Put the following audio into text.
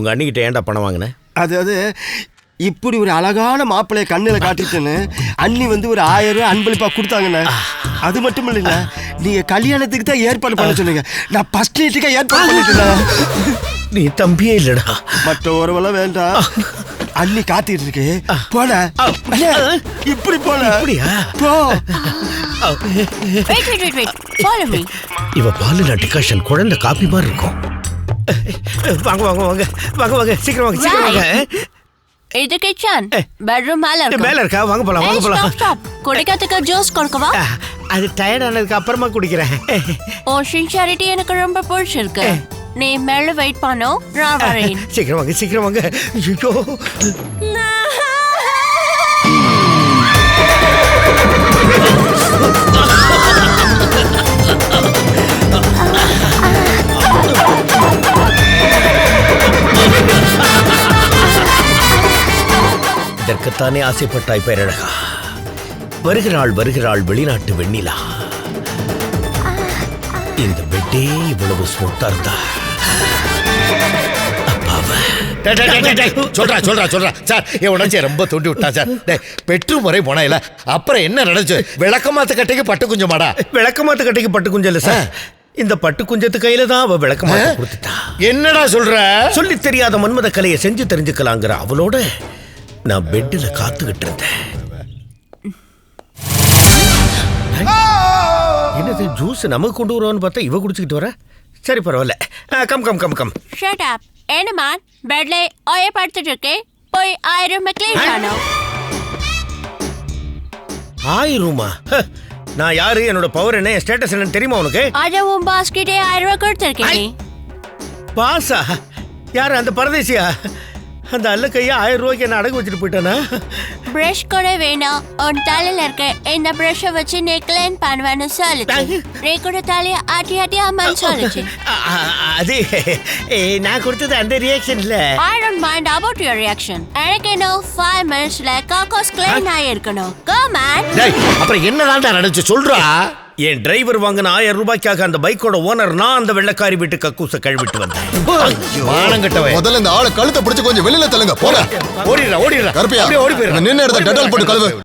உங்க அண்ணிக்கிட்ட ஏன்டா பணம் வாங்கின? அது இப்படி ஒரு அழகான மாப்பிள்ளைய கண்ணுல காட்டிட்டேன்னு அண்ணி வந்து ஒரு 1000 ரூபாய் அன்பளிப்பா கொடுத்தாங்கண்ணே. அது மட்டும் இல்லைங்க, நீங்க கல்யாணத்துக்கு தான் ஏற்பாடு பண்ண சொன்னீங்க. நான் ஃபர்ஸ்ட் நைட்டுக்கே ஏற்பாடு பண்ணிட்டேன். நீ தம்பியே இல்லடா. மற்ற உறவெல்லாம் வேண்டாம், அண்ணி காத்திட்டு இருக்கு. போல இப்படி போல போ. இவ பாலுடா டிகாஷன், குழந்தை காப்பி மாதிரி இருக்கும். வாங்க வாங்க வாங்க வாங்க வாங்க, சீக்கிரம் வாங்க சீக்கிரம் வாங்க. இது கிச்சன், பெட்ரூம் மேல இருக்கா? வாங்க போலாம் வாங்க போலாம். குடிக்கிறதுக்கு ஜூஸ் கொடுக்கவா? அது டயர்ட் ஆனதுக்கு அப்புறமா குடிக்கிறேன். ஓ சின்சியாரிட்டி எனக்கு ரொம்ப பிடிச்சிருக்கு. நீ மேல வெயிட் பண்ணு, நான் வரேன். சீக்கிரம் வாங்க சீக்கிரம் வாங்க. ஐயோ இதற்குத்தானே ஆசைப்பட்டாய் பேரழகா. வருகிறாள் வருகிறாள் வெளிநாட்டு வெண்ணிலா. இந்த பெட்டே இவ்வளவு ஸ்மூத்தா இருந்தா சொல்றா சொல்றா சொல்றா சார். என் உடனே ரொம்ப தூண்டி விட்டா சார். பெற்று முறை போனா இல்ல, அப்புறம் என்ன நடந்துச்சு? விளக்கமாத்து கட்டைக்கு பட்டு குஞ்சமாடா? விளக்கமாத்து கட்டைக்கு பட்டு குஞ்சம் இல்ல சார், இந்த பட்டு குஞ்சத்து கையில தான் அவ விளக்கமாத்து கொடுத்துட்டா. என்னடா சொல்ற? சொல்லி தெரியாத மன்மத கலையை செஞ்சு தெரிஞ்சுக்கலாங்கிற அவளோட நான் பெட்ல காத்துக்கிட்டு இருந்தேன். என்னது ஜூஸ் நமக்கு கொண்டு வருவான்னு பார்த்தா இவ குடிச்சுக்கிட்டு வர. சரி பரவாயில்ல, come come come come. Shut up. என்னமா பெட்ல ஓய படுத்துட்டு இருக்கே, போய் 1000 ரூபாய் க்ளீன் பண்ணு. 1000 ரூபாய்? நான் யாரு, என்னோட பவர் என்ன, ஸ்டேட்டஸ் என்னன்னு தெரியுமா உனக்கு? அத உன் பாஸ் கிட்டே 1000 ரூபாய் கொடுத்திருக்கேன். பாஸா? யாரு, அந்த பரதேசியா? அந்த அல்ல கையா 1000 ரூபாய்க்கு என்ன அடகு வச்சுட்டு போயிட்டானா? பிரஷ் கூட வேணாம், உன் தலையில இருக்க இந்த பிரஷை வச்சு நீ கிளீன் பண்ணுவேன்னு சொல்லுச்சு. நீ கூட தலையை ஆட்டி ஆட்டி அம்மான்னு சொல்லுச்சு. அது நான் கொடுத்தது அந்த ரியாக்ஷன் இல்ல. I don't mind about your reaction. எனக்கு இன்னும் 5 minutesல காக்கோஸ் கிளீன் ஆயிருக்கணும். Go man. அப்புறம் என்னதான்டா நடந்துச்சு சொல்றா? என் டிரைவர் வாங்கின 1000 ரூபாய்க்காக அந்த பைக்கோட ஓனர் நான் அந்த வெள்ளக்காரி வீட்டு கக்கூச கழுவிட்டு வந்தேன். முதல்ல இந்த ஆளை கழுத்தை பிடிச்சு கொஞ்சம் வெளியில தள்ளுங்க. போற ஓடிடுறா ஓடிடுறா. கருப்பியா ஓடி போயிடுறா. நின்று இடத்த டெட்டால் போட்டு கழுவு.